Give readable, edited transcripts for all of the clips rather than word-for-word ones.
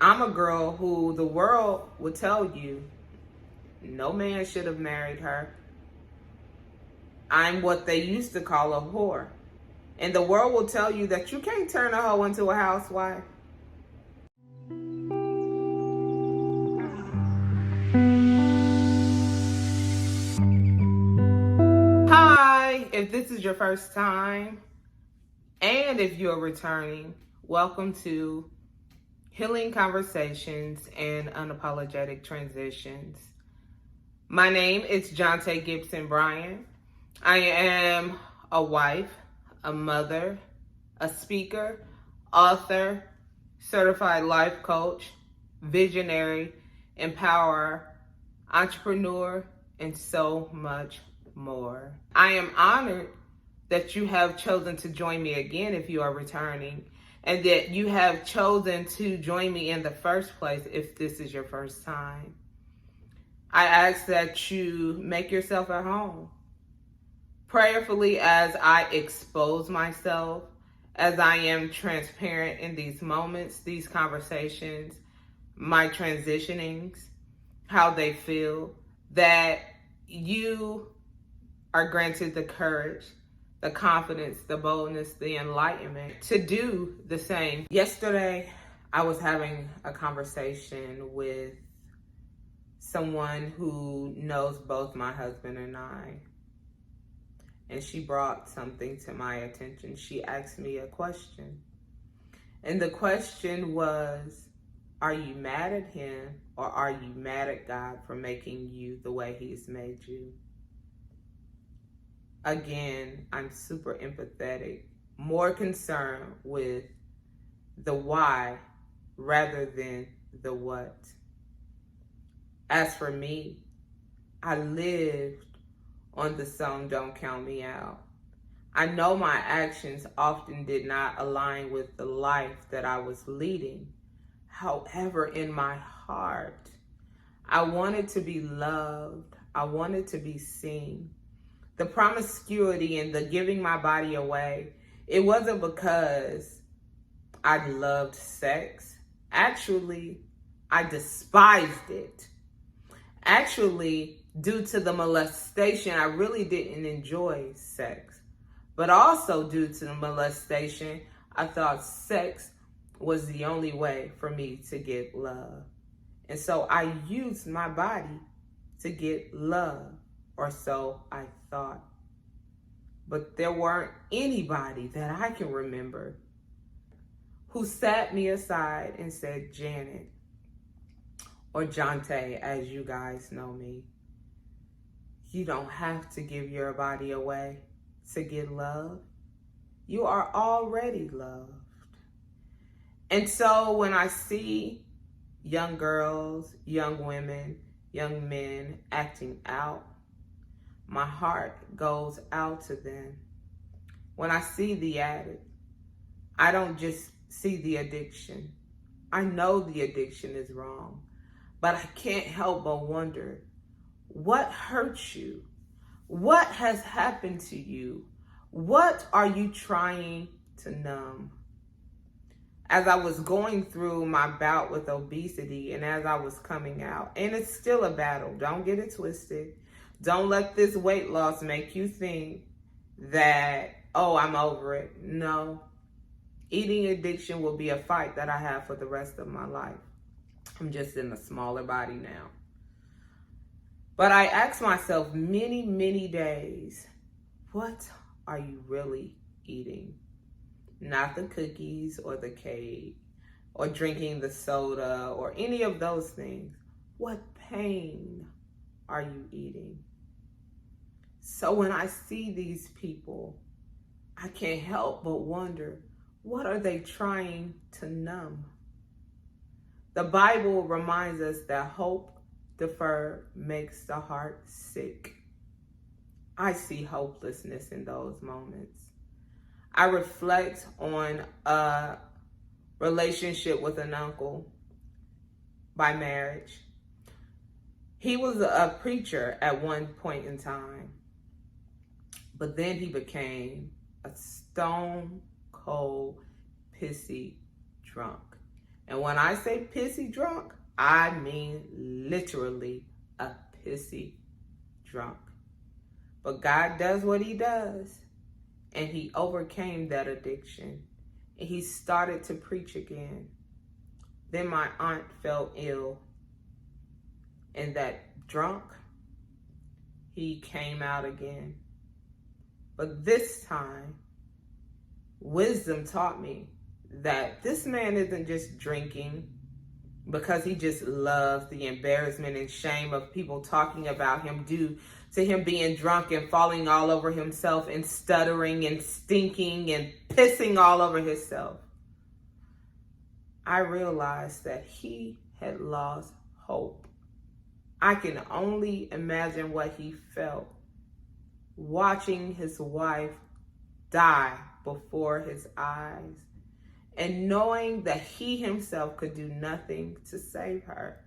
I'm a girl who the world would tell you no man should have married her. I'm what they used to call a whore. And the world will tell you that you can't turn a hoe into a housewife. Hi, if this is your first time, and if you're returning, welcome to Healing Conversations and Unapologetic Transitions. My name is Jonte Gibson Bryan. I am a wife, a mother, a speaker, author, certified life coach, visionary, empowerer, entrepreneur, and so much more. I am honored that you have chosen to join me again if you are returning, and that you have chosen to join me in the first place if this is your first time. I ask that you make yourself at home. Prayerfully, as I expose myself, as I am transparent in these moments, these conversations, my transitionings, how they feel, that you are granted the courage, the confidence, the boldness, the enlightenment to do the same. Yesterday, I was having a conversation with someone who knows both my husband and I. And she brought something to my attention. She asked me a question. And the question was, are you mad at him or are you mad at God for making you the way he's made you? Again, I'm super empathetic, more concerned with the why rather than the what. As for me, I lived on the song Don't Count Me Out. I know my actions often did not align with the life that I was leading. However, in my heart, I wanted to be loved. I wanted to be seen. The promiscuity and the giving my body away, it wasn't because I loved sex. Actually, I despised it. Actually, due to the molestation, I really didn't enjoy sex. But also due to the molestation, I thought sex was the only way for me to get love. And so I used my body to get love, or so I thought. But there weren't anybody that I can remember who sat me aside and said, Janet, or Jonte, as you guys know me, you don't have to give your body away to get love. You are already loved. And so when I see young girls, young women, young men acting out, my heart goes out to them. When I see the addict, I don't just see the addiction. I know the addiction is wrong, but I can't help but wonder, what hurt you? What has happened to you? What are you trying to numb? As I was going through my bout with obesity and as I was coming out, and it's still a battle, don't get it twisted. Don't let this weight loss make you think that, oh, I'm over it. No. Eating addiction will be a fight that I have for the rest of my life. I'm just in a smaller body now. But I asked myself many, many days, what are you really eating? Not the cookies or the cake or drinking the soda or any of those things. What pain are you eating? So when I see these people, I can't help but wonder, what are they trying to numb? The Bible reminds us that hope deferred makes the heart sick. I see hopelessness in those moments. I reflect on a relationship with an uncle by marriage. He was a preacher at one point in time, but then he became a stone cold, pissy drunk. And when I say pissy drunk, I mean literally a pissy drunk. But God does what he does. And he overcame that addiction. And he started to preach again. Then my aunt fell ill. And that drunk, he came out again. But this time, wisdom taught me that this man isn't just drinking because he just loves the embarrassment and shame of people talking about him due to him being drunk and falling all over himself and stuttering and stinking and pissing all over himself. I realized that he had lost hope. I can only imagine what he felt watching his wife die before his eyes and knowing that he himself could do nothing to save her.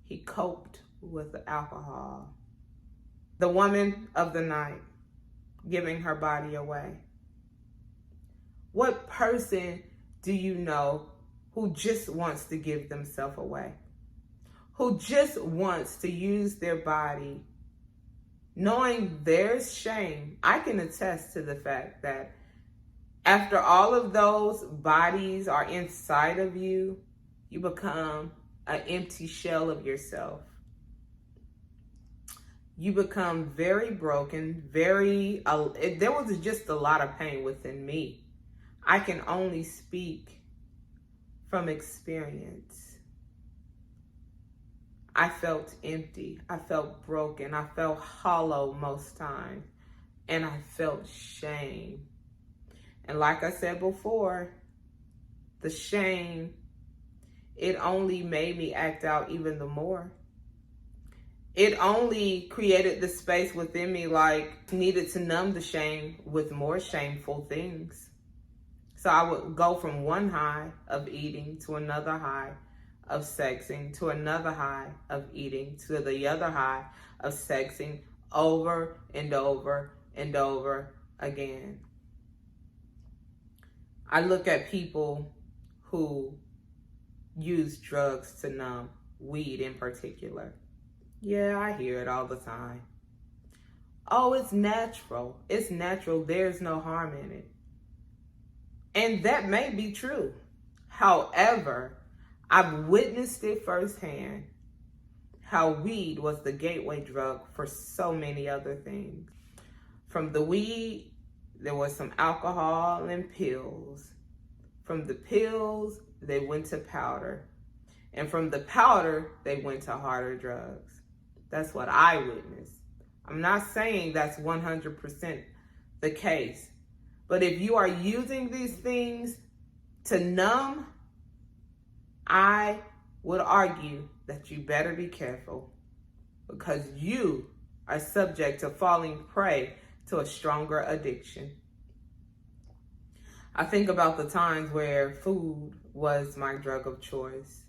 He coped with alcohol. The woman of the night, giving her body away. What person do you know who just wants to give themselves away? Who just wants to use their body, knowing there's shame? I can attest to the fact that after all of those bodies are inside of you, you become an empty shell of yourself. You become very broken, there was just a lot of pain within me. I can only speak from experience. I felt empty, I felt broken, I felt hollow most times, and I felt shame. And like I said before, the shame, it only made me act out even the more. It only created the space within me like needed to numb the shame with more shameful things. So I would go from one high of eating to another high of sexing, to another high of eating, to the other high of sexing, over and over and over again. I look at people who use drugs to numb, weed in particular. Yeah, I hear it all the time. Oh, it's natural. It's natural. There's no harm in it. And that may be true. However, I've witnessed it firsthand, how weed was the gateway drug for so many other things. From the weed, there was some alcohol and pills. From the pills, they went to powder. And from the powder, they went to harder drugs. That's what I witnessed. I'm not saying that's 100% the case. But if you are using these things to numb, I would argue that you better be careful, because you are subject to falling prey to a stronger addiction. I think about the times where food was my drug of choice.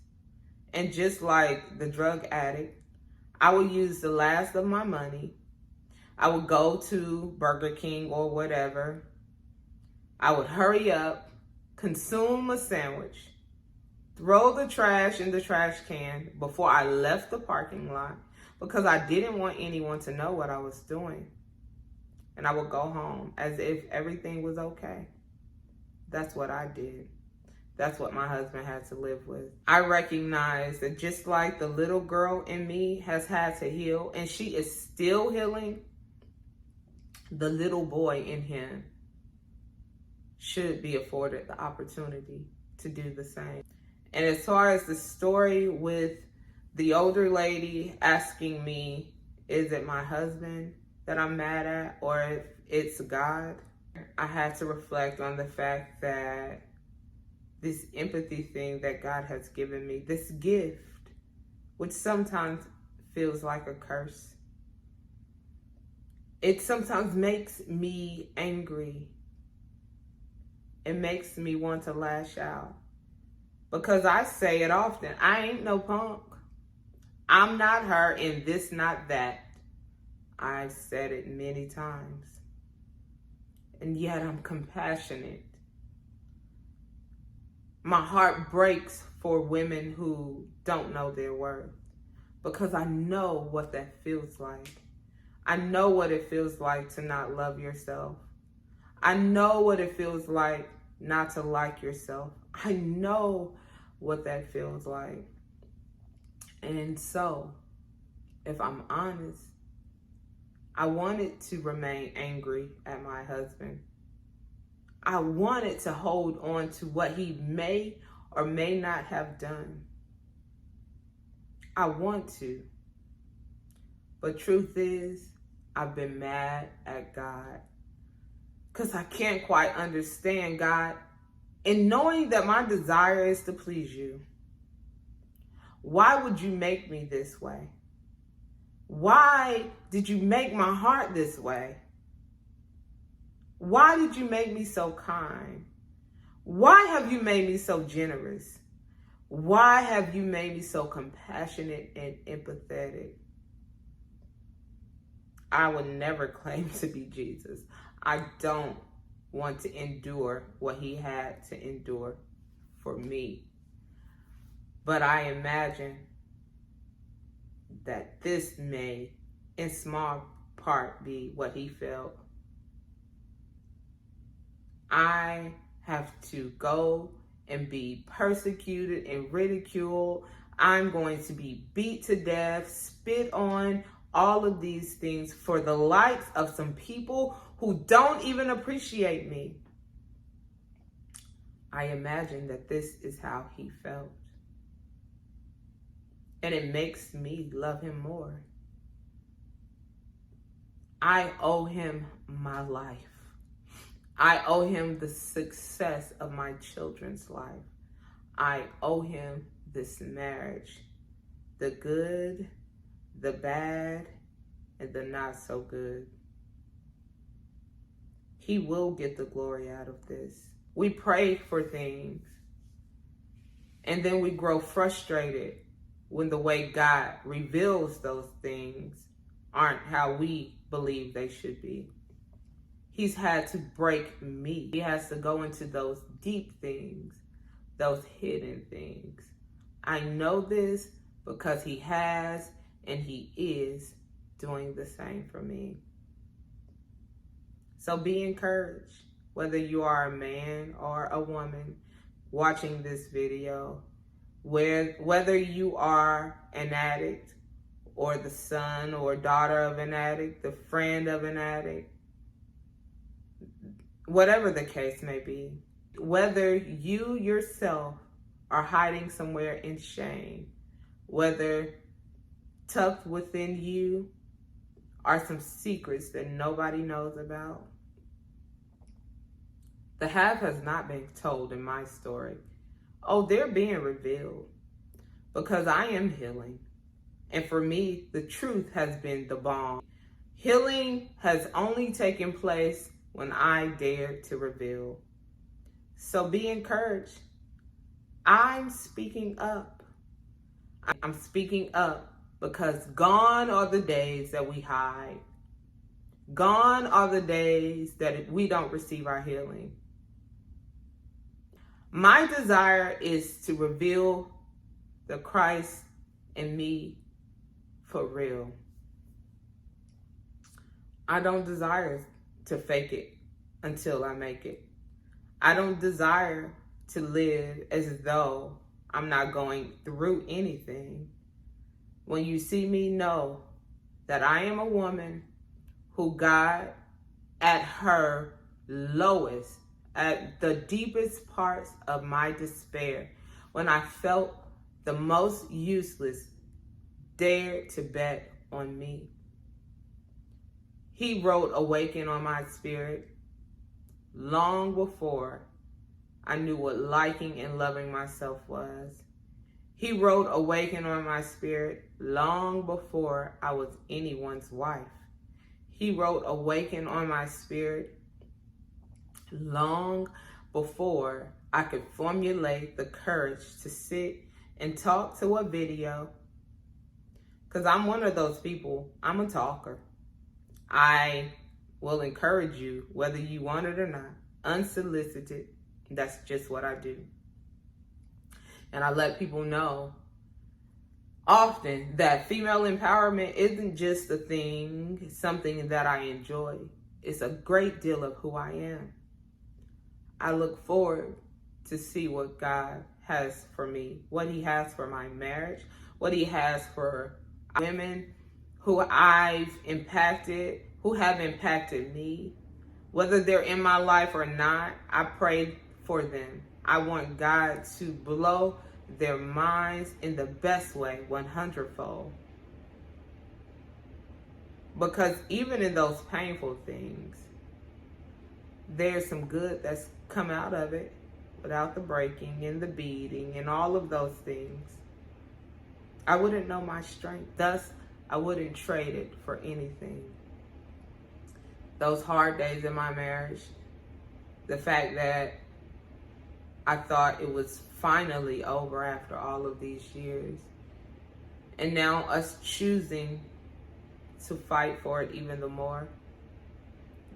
And just like the drug addict, I would use the last of my money. I would go to Burger King or whatever. I would hurry up, consume a sandwich, throw the trash in the trash can before I left the parking lot, because I didn't want anyone to know what I was doing. And I would go home as if everything was okay. That's what I did. That's what my husband had to live with. I recognize that just like the little girl in me has had to heal, and she is still healing, the little boy in him should be afforded the opportunity to do the same. And as far as the story with the older lady asking me, is it my husband that I'm mad at, or if it's God? I had to reflect on the fact that this empathy thing that God has given me, this gift, which sometimes feels like a curse, it sometimes makes me angry. It makes me want to lash out. Because I say it often, I ain't no punk. I'm not her and this not that. I've said it many times. And yet I'm compassionate. My heart breaks for women who don't know their worth, because I know what that feels like. I know what it feels like to not love yourself. I know what it feels like not to like yourself. I know what that feels like. And so, if I'm honest, I wanted to remain angry at my husband. I wanted to hold on to what he may or may not have done. I want to. But truth is, I've been mad at God, because I can't quite understand, God, in knowing that my desire is to please you. Why would you make me this way? Why did you make my heart this way? Why did you make me so kind? Why have you made me so generous? Why have you made me so compassionate and empathetic? I would never claim to be Jesus. I don't want to endure what he had to endure for me. But I imagine that this may, in small part, be what he felt. I have to go and be persecuted and ridiculed. I'm going to be beat to death, spit on, all of these things for the likes of some people who don't even appreciate me. I imagine that this is how he felt. And it makes me love him more. I owe him my life. I owe him the success of my children's life. I owe him this marriage, the good, the bad, and the not so good. He will get the glory out of this. We pray for things, and then we grow frustrated when the way God reveals those things aren't how we believe they should be. He's had to break me. He has to go into those deep things, those hidden things. I know this because he has, and he is doing the same for me. So be encouraged, whether you are a man or a woman watching this video, whether you are an addict or the son or daughter of an addict, the friend of an addict, whatever the case may be, whether you yourself are hiding somewhere in shame, whether tucked within you are some secrets that nobody knows about. The half has not been told in my story. Oh, they're being revealed because I am healing. And for me, the truth has been the balm. Healing has only taken place when I dared to reveal. So be encouraged. I'm speaking up. I'm speaking up because gone are the days that we hide. Gone are the days that we don't receive our healing. My desire is to reveal the Christ in me for real. I don't desire to fake it until I make it. I don't desire to live as though I'm not going through anything. When you see me, know that I am a woman who God, at her lowest, at the deepest parts of my despair, when I felt the most useless, dared to bet on me. He wrote "Awaken" on my spirit long before I knew what liking and loving myself was. He wrote "Awaken" on my spirit long before I was anyone's wife. He wrote "Awaken" on my spirit long before I could formulate the courage to sit and talk to a video. Because I'm one of those people, I'm a talker. I will encourage you, whether you want it or not, unsolicited. That's just what I do. And I let people know often that female empowerment isn't just a thing, it's something that I enjoy. It's a great deal of who I am. I look forward to see what God has for me, what he has for my marriage, what he has for women who I've impacted, who have impacted me. Whether they're in my life or not, I pray for them. I want God to blow their minds in the best way, 100-fold. Because even in those painful things, there's some good that's come out of it, without the breaking and the beating and all of those things. I wouldn't know my strength. Thus, I wouldn't trade it for anything. Those hard days in my marriage, the fact that I thought it was finally over after all of these years, and now us choosing to fight for it even the more.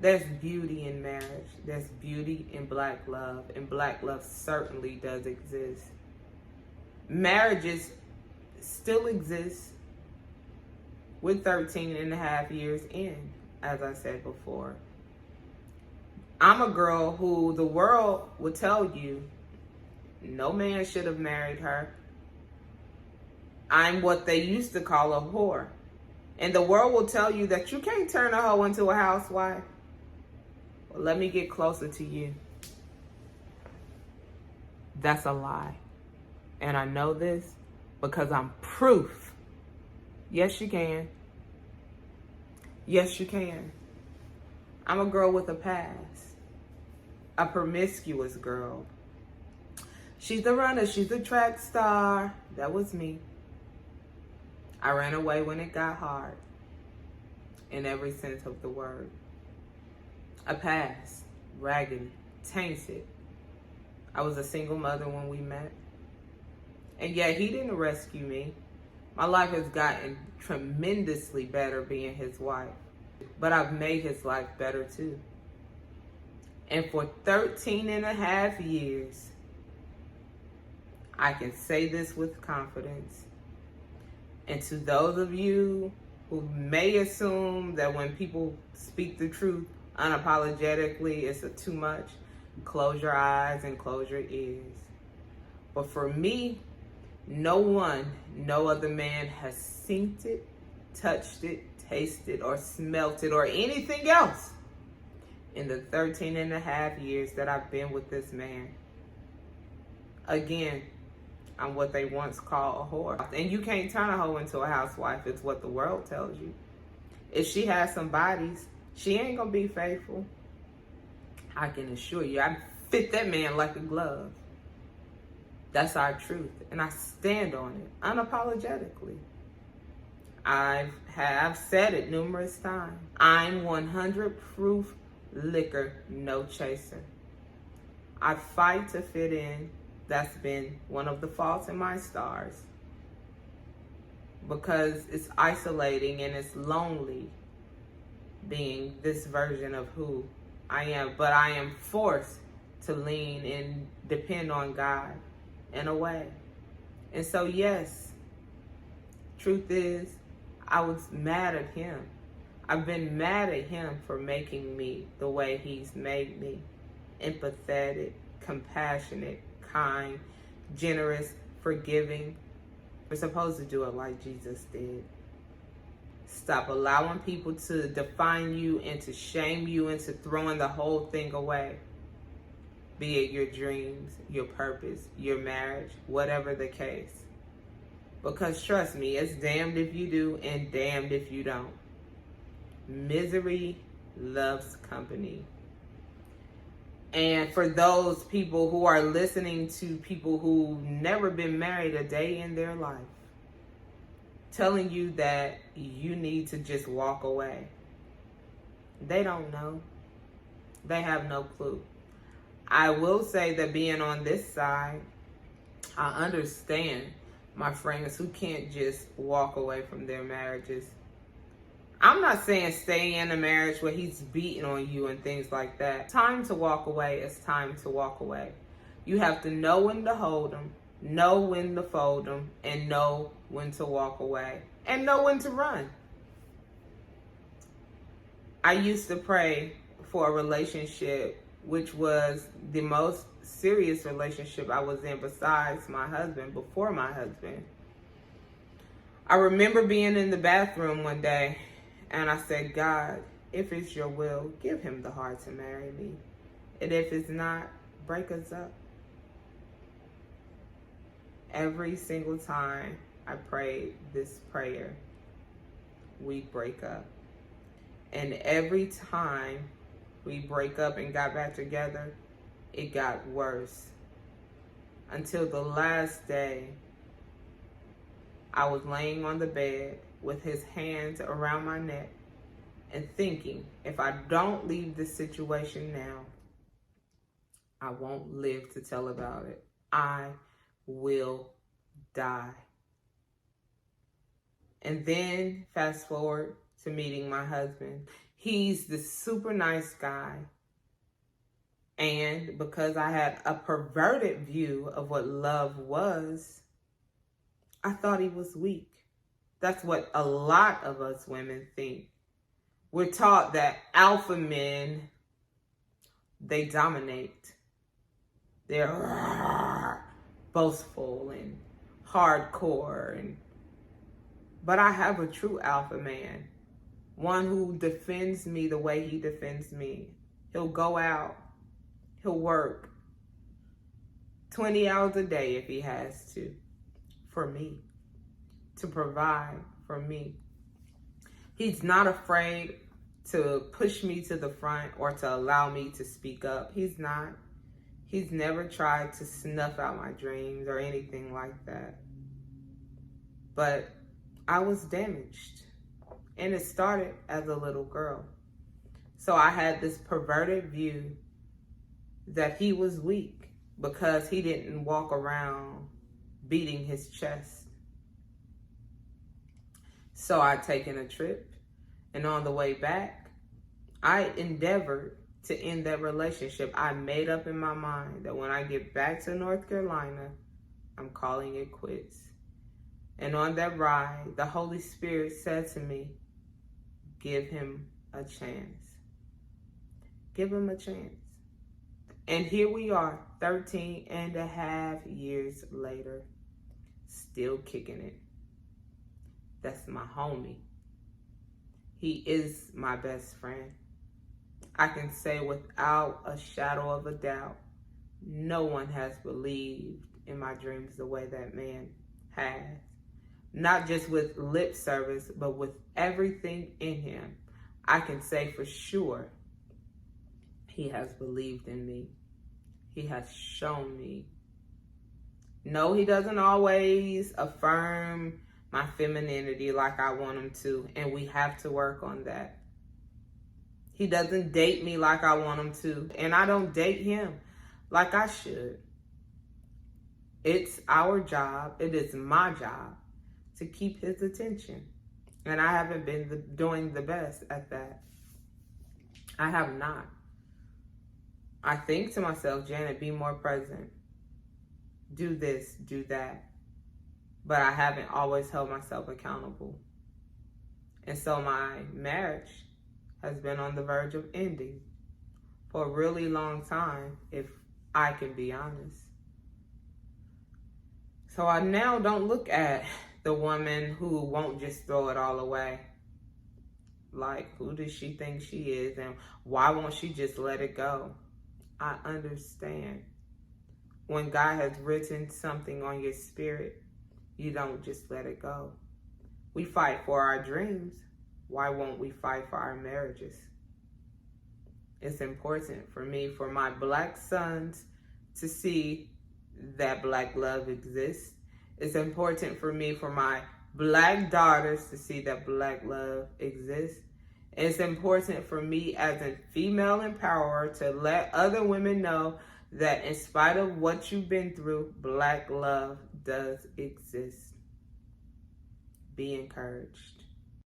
There's beauty in marriage. There's beauty in Black love, and Black love certainly does exist. Marriages still exist with 13 and a half years in, as I said before. I'm a girl who the world would tell you no man should have married her. I'm what they used to call a whore. And the world will tell you that you can't turn a hoe into a housewife. Well, let me get closer to you. That's a lie. And I know this because I'm proof. Yes, you can. Yes, you can. I'm a girl with a past. A promiscuous girl. She's a runner. She's a track star. That was me. I ran away when it got hard. In every sense of the word. A past. Raggedy. Tainted. I was a single mother when we met. And yet he didn't rescue me. My life has gotten tremendously better being his wife. But I've made his life better too. And for 13 and a half years, I can say this with confidence. And to those of you who may assume that when people speak the truth unapologetically, it's too much, close your eyes and close your ears. But for me, no one, no other man has seen it, touched it, tasted, or smelt it, or anything else in the 13 and a half years that I've been with this man. Again, I'm what they once called a whore. And you can't turn a hoe into a housewife. It's what the world tells you. If she has some bodies, she ain't gonna be faithful. I can assure you, I fit that man like a glove. That's our truth. And I stand on it unapologetically. I've said it numerous times. I'm 100 proof liquor, no chaser. I fight to fit in. That's been one of the faults in my stars. Because it's isolating and it's lonely being this version of who I am. But I am forced to lean and depend on God in a way. And so yes, truth is, I was mad at him. I've been mad at him for making me the way he's made me. Empathetic, compassionate, kind, generous, forgiving. We're supposed to do it like Jesus did. Stop allowing people to define you and to shame you into throwing the whole thing away. Be it your dreams, your purpose, your marriage, whatever the case. Because trust me, it's damned if you do and damned if you don't. Misery loves company. And for those people who are listening to people who've never been married a day in their life, telling you that you need to just walk away, they don't know. They have no clue. I will say that being on this side, I understand my friends who can't just walk away from their marriages. I'm not saying stay in a marriage where he's beating on you and things like that. Time to walk away is time to walk away. You have to know when to hold him know when to fold them, and know when to walk away, and know when to run. I used to pray for a relationship, which was the most serious relationship I was in besides my husband, before my husband. I remember being in the bathroom one day, and I said, God, if it's your will, give him the heart to marry me. And if it's not, break us up. Every single time I prayed this prayer, we break up. And every time we break up and got back together, it got worse. Until the last day, I was laying on the bed with his hands around my neck and thinking, if I don't leave this situation now, I won't live to tell about it. I will die. And then fast forward to meeting my husband. He's the super nice guy. And because I had a perverted view of what love was, I thought he was weak. That's what a lot of us women think. We're taught that alpha men, they dominate. They're boastful and hardcore. But I have a true alpha man. One who defends me the way he defends me. He'll go out. He'll work 20 hours a day if he has to, for me, to provide for me. He's not afraid to push me to the front or to allow me to speak up. He's not. He's never tried to snuff out my dreams or anything like that. But I was damaged. And it started as a little girl. So I had this perverted view that he was weak because he didn't walk around beating his chest. So I'd taken a trip, and on the way back, I endeavored to end that relationship. I made up in my mind that when I get back to North Carolina, I'm calling it quits. And on that ride, the Holy Spirit said to me, give him a chance. Give him a chance. And here we are, 13 and a half years later, still kicking it. That's my homie. He is my best friend. I can say without a shadow of a doubt, no one has believed in my dreams the way that man has. Not just with lip service, but with everything in him. I can say for sure, he has believed in me. He has shown me. No, he doesn't always affirm my femininity like I want him to, and we have to work on that. He doesn't date me like I want him to, and I don't date him like I should. It's our job, it is my job to keep his attention. And I haven't been doing the best at that. I have not. I think to myself, Janet, be more present. Do this, do that. But I haven't always held myself accountable. And so my marriage has been on the verge of ending for a really long time, if I can be honest. So I now don't look at the woman who won't just throw it all away. Like, who does she think she is? And why won't she just let it go? I understand. When God has written something on your spirit, you don't just let it go. We fight for our dreams. Why won't we fight for our marriages? It's important for me, for my black sons to see that black love exists. It's important for me, for my black daughters to see that black love exists. It's important for me as a female empowerer to let other women know that in spite of what you've been through, black love does exist. Be encouraged.